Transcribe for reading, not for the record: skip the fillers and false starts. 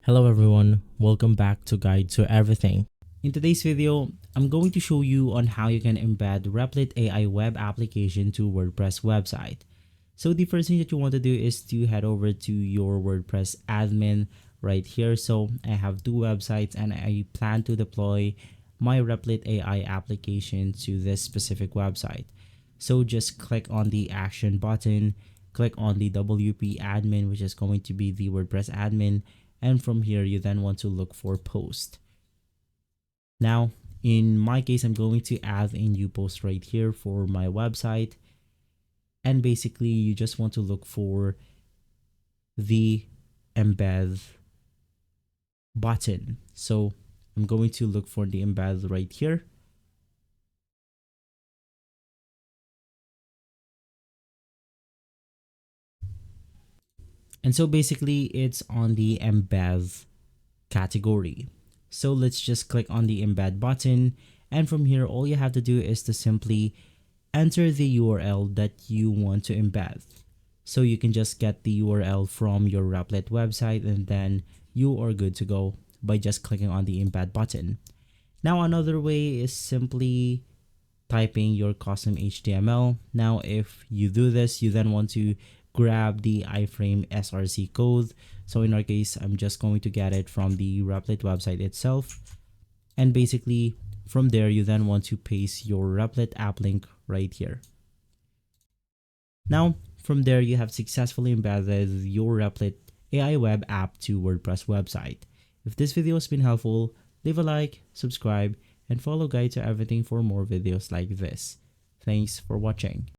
Hello everyone, welcome back to Guide to Everything. In today's video, I'm going to show you on how you can embed Replit AI web application to WordPress website. So the first thing that you want to do is to head over to your WordPress admin right here. So I have two websites and I plan to deploy my Replit AI application to this specific website. So just click on the action button, click on the WP admin, which is going to be the WordPress admin. And from here, you then want to look for post. Now, in my case, I'm going to add a new post right here for my website. And basically, you just want to look for the embed button. So I'm going to look for the embed right here. And so basically, it's on the embed category. So let's just click on the embed button, and from here all you have to do is to simply enter the URL that you want to embed. So you can just get the URL from your Replit website and then you are good to go by just clicking on the embed button. Now another way is simply typing your custom HTML. Now if you do this, you then want to grab the iframe src code. So in our case, I'm just going to get it from the Replit website itself. And basically from there, you then want to paste your Replit app link right here. Now from there, you have successfully embedded your Replit AI web app to WordPress website. If this video has been helpful, leave a like, subscribe, and follow Guide to Everything for more videos like this. Thanks for watching.